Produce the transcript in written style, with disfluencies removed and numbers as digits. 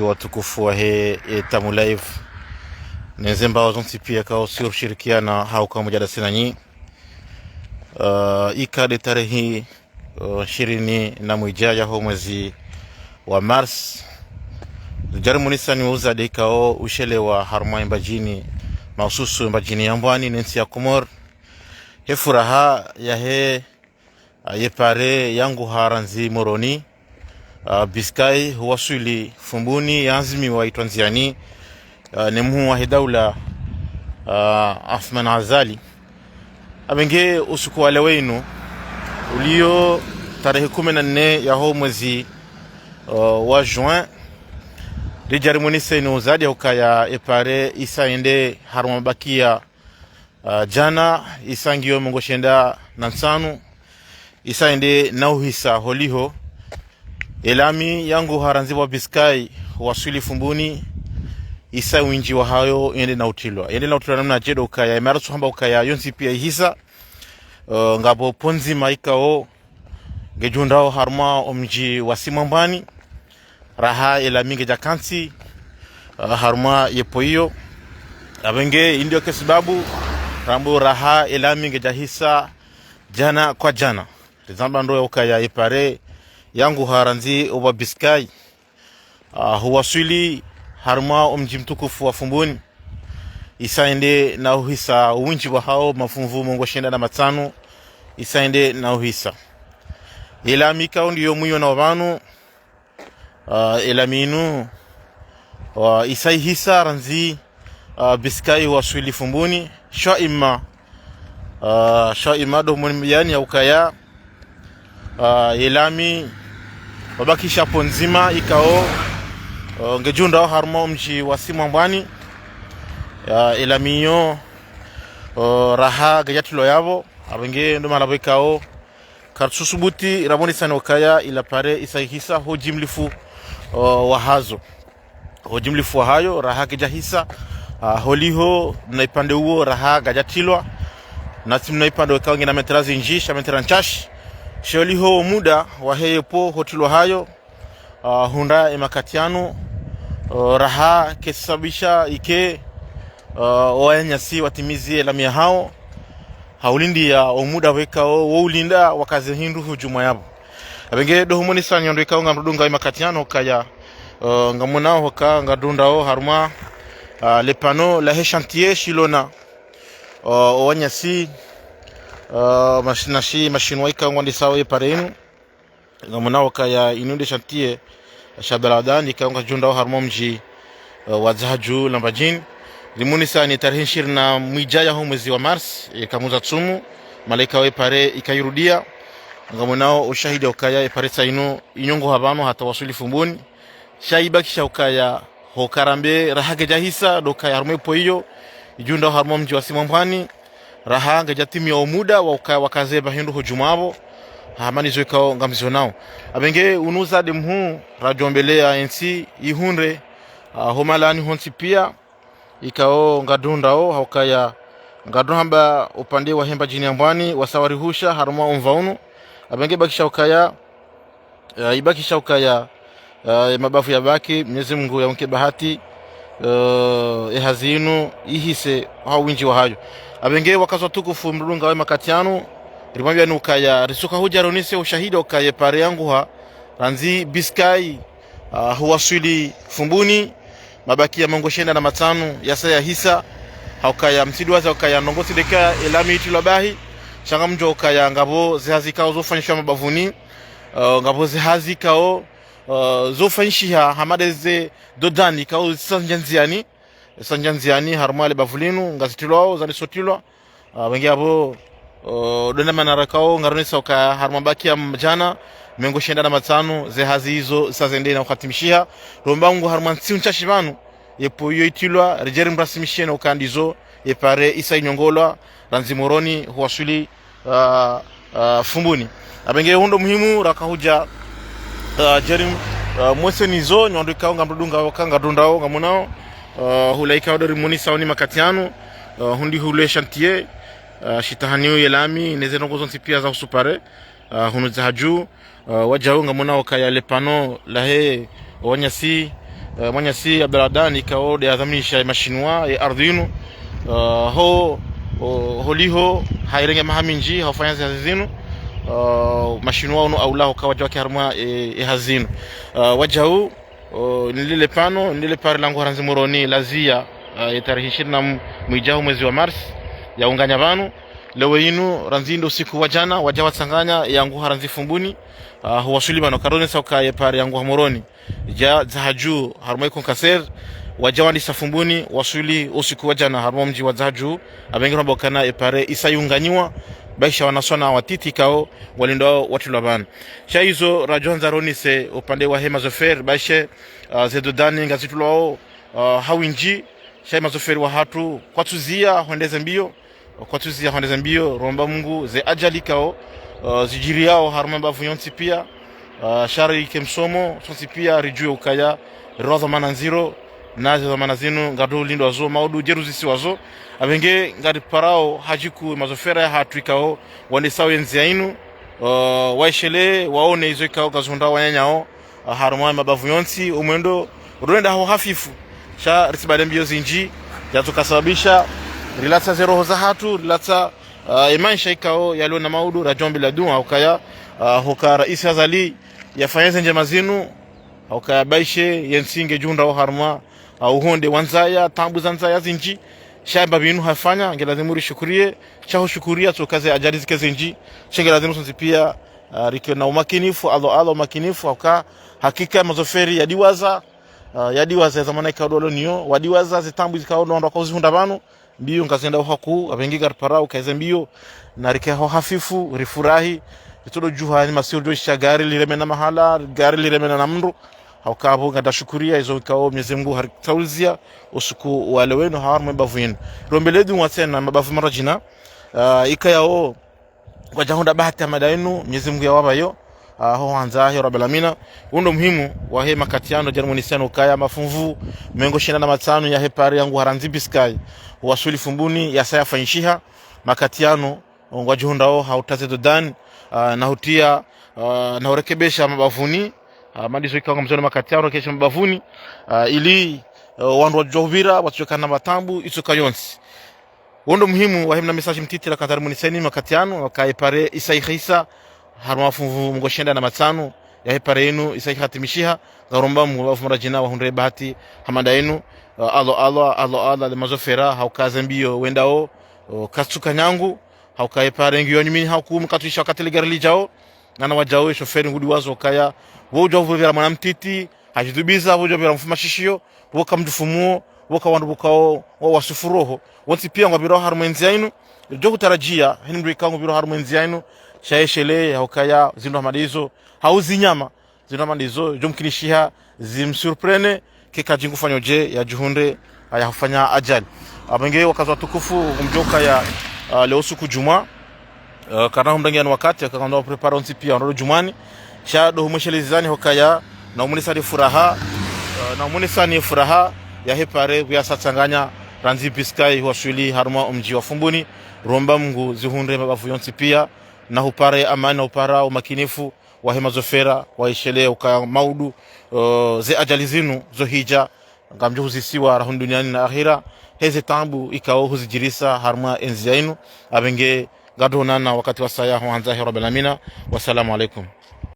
watukufu wa he Tamu Live nezemba wazonsi pia kao sio shirikiana hau kama jada sinanyi ikade tarehi 21 ho mwezi wa Mars Jarmunisa ni uza dekao ushele wa harma mbajini maususu mbajini yambwani nensi ya Komor he furaha ya he yepare yangu haranzi moroni Biskai huwasuli fumbuni yanzimi wa itwanziani nemu wa hidaula Afman Azali abenge usuku wale wenu ulio tarehe 14 ya ho mwezi wa Juin Dijarmunisa ino zadi hukaya epare isaende harumabakia jana isangiyo mungoshenda nansanu isaende nauhisa holiho elami yangu haranziwa Biskai wasuli fumbuni isa winji wa hayo yende na utilwa namna jedo ukaya emarasu hamba ukaya yonsi pia hisa ngabo ponzi maikao ngejundao harma omji wasimambani raha elami ngejakansi harma yepo hiyo abenge indio kesibabu rambo raha elami ngejahisa jana kwa jana rizamba ndo ukaya ipare yangu haranzi oba Biskai huwasuli harma omji mtukufu wa fumbuni isaende na uhisa uwinji wa hao mafumvu mungo shenda na matano isaende na uhisa elami kao ndiyo mwiyo na wabanu elaminu isai hisa ranzi Biskai huwasuli fumbuni shaima do mwani ya ukaya elami wabakisha ponzima ikao ngejunda harma mji wasimambani elamiyo raha gajatulo yabo abenge ndo malabo ikao karsusubuti ramoni sana ukaya ila pare isaihisa hojimlifu wahazo hojimlifu wahayo raha gajahisa holiho naipande uo raha gajatilwa nasimu naipande wakao ngina meterazi njisha meteranchashi sholiho muda waheyepo hotilo hayo hunda emakatiano raha kesabisha ike wanyasi watimizi elamia hao haulindi ya omuda wekao woulinda wakaze hindu hujuma yabo abenge dohumoni sanyo ndo ikao ngamrudunga emakatiano kaya ngamunao hoka ngadundao haruma le panneau la chantier shilona wanyasi mashinwa ika ngwandi sawa yeparenu ngamunao kaya inundi chantier Shabaladan ikaunga junda harmo mji wazahaju lambajin limunisa ni tarehe 20 mwijaya ho mwezi wa Mars ikamuza tsumu malaika we pare ikairudia ngamunao ushahidi ukaya ipare saino inyongo habano hata wasuli fumbuni shaibakisha ukaya hokarambe rahage jahisa dokaya harmo hiyo junda harmo mji wasimambani raha ngajatimi ya muda wa ukaya wakaze bahindu hujumabo hamani zoikao ngamzonao abenge unuza demhu rajombelea ensi ihunre homalani honsi pia ikao ngadundao haukaya ngadunhamba upande wa hemba jini ambwani wasawari husha haruma umvaunu abenge bakisha ukaya ibakisha ukaya mabafu ya baki Mwenyezi Mungu ya mke bahati ehazinu ihise hao winji wa hayo abenge wakazo tukufu mrunga wa makatiano rimwambia nukaya risuka huja ronise ushahidi ukaya pare yangu ha ranzi Biskai huwasuli fumbuni mabaki ya mongoshenda na matano yasa ya hisa haukaya msidwaza ukaya nongosi deka elami itilobahi shanga mjo ukaya ngabo zihazikao zofanyishwa mabavuni ngabo zihazikao zofanyisha hamadeze dodani kao sanjanziani harumale bavulinu ngazitilwao zanisotilwa wengi abo dona manarakao ngaronisa ukaya harumabaki ya mjana mengo shenda na matano zehazi hizo sazende na ukatimishia rombangu harmansi unchashibanu yepo yoitilwa rejeri mrasimishia na ukandizo yepare isa inyongola ranzimoroni huwasuli fumbuni abenge hundo muhimu rakahuja jerim mwesenizo nyondo ikao ngamrudunga wakanga dundao ngamunao hulaika odori munisa oni makatiano hundi hule chantier shitahaniyo yelami nezenongozo nsipia za usupare hunu zahaju wajaunga muna wakaya le pano lahe wanyasi mwanya si Abduladan ikao de adhamisha mashinwa ya ardhinu ho holiho hairenge mahaminji hafanya zazinu mashinwa uno aula ukawaja wake harma hazinu wajau nilile pano nilile pare langu haranzi moroni lazia tarehe 20 mwijao mwezi wa Mars ya unganya banu lewe inu ranzindo usiku wajana wajawa tsanganya yangu haranzi fumbuni huwasuli bano karone sauka ye pare yangu hamoroni ja zahaju harma ikon kaser wajawa ni safumbuni wasuli usiku wajana harma mji wa zahaju abengiro bokana ye pare isayunganyiwa baisha wanasona watiti kao walindo watu labana shaizo rajonza ronise upande wa hema zofer baishe zedodani ngazitulao hawinji shai zofer wa hatu kwatuzia hondeze mbio romba Mungu ze ajali kao zijiriao harma bavu yonti pia shari kemsomo sonsi pia rijue ukaya roza mananziro naze za manazinu ngado lindo wazo maudu jeruzisi wazo abenge ngadi parao hajiku mazofera ya hatu ikao wanesawo yenzi ya inu waishele waone izo ikao gazunda wanyanyao harumwa mabavu yonti umwendo urenda hao hafifu sha risibade mbio zinji yato kasababisha rilata zero hoza hatu rilata imanisha ikao yalio na maudu rajombi la dua ukaya hoka raisi hazali yafanyeze nje mazinu ukaya baishe yensinge junda wa harumwa uhonde wanzaya tambu zanzaya zinji shamba binu hafanya ngelazimu rishukurie chaho shukuria tukaze ajali zikeze nji shengelazimu sonzi pia rike na umakinifu alo makinifu uka hakika mazoferi yadiwaza zamana ikadolo niyo wadiwaza zitambu zikaondo ndo kozihunda banu mbio ngazenda haku abengiga parao kaze mbio na rike ho hafifu rifurahi itodo juha ni masiro shagari liremena mahala gari liremena na mndu haukabu ngada shukuria izo kao Mwenyezi Mungu haritaulizia usiku wale wenu harmu mabavu yenu rombeledu watena mabavu marajina ikayao kwa jahunda bahati ya madainu Mwenyezi Mungu yawabayo ho anza ya rabbil alamin undo muhimu wa he makatiano jarmunisiano kaya mafunvu mengo shina na matano ya hepari yangu haranzi biskai wasuli fumbuni ya saya fanyishiha makatiano ngwa jahunda ho hautaze dodan na hutia na urekebesha mabavuni mandizo ikanga mzona makatiano kesha mabavuni ili wandu wajovira watuchokana matambu isuka yonsi undo muhimu wa hemna message mtitira kadar muniseni makatiano wakaipare isaihisa harma funvu mgoshenda na matano ya hepare yenu isaihatimishia garomba mwafu marajina wa hundre bahati hamada yenu Allah le mazofera haukaze mbio wendao kasuka nyangu haukaipare ngio nyimi haukum katuisha kateligar lijao nana wajao shoferi ngudi wazo kaya wojo vuvira mwanamtiti hajidubiza wojo vira mfumashishio woka mdufumuo woka wandu bukao wasufuroho wonsi pia ngabiro harmenzi yainu jo kutarajia hindu ikangu biro harmenzi yainu shaeshele haukaya zindo hamadizo hauzi nyama zindo hamadizo jo mkinishiha zimsurprene kikajingu fanyoje ya juhunde haya hufanya ajali abenge wakazi watukufu umjoka ya leo siku Juma kana humdangia na wakati akakanda prepare onsi pia ndo Jumani shado humshelezani hokaya na umunisa furaha na umunisa ni furaha ya hepare vya satsanganya ranzi biskai wasuli harma umji wa fumbuni romba Mungu zihunde mabavu yonsi pia na hupare amani upara umakinifu wa hema zofera waishele ukaya maudu ze ajali zinu zohija ngamjuhuzisiwa rahun duniani na akhira heze tambu ikao huzijirisa harma enzi yainu abenge gadonana wakati wa saya huanza rabbil alamin. Wassalamu alaikum.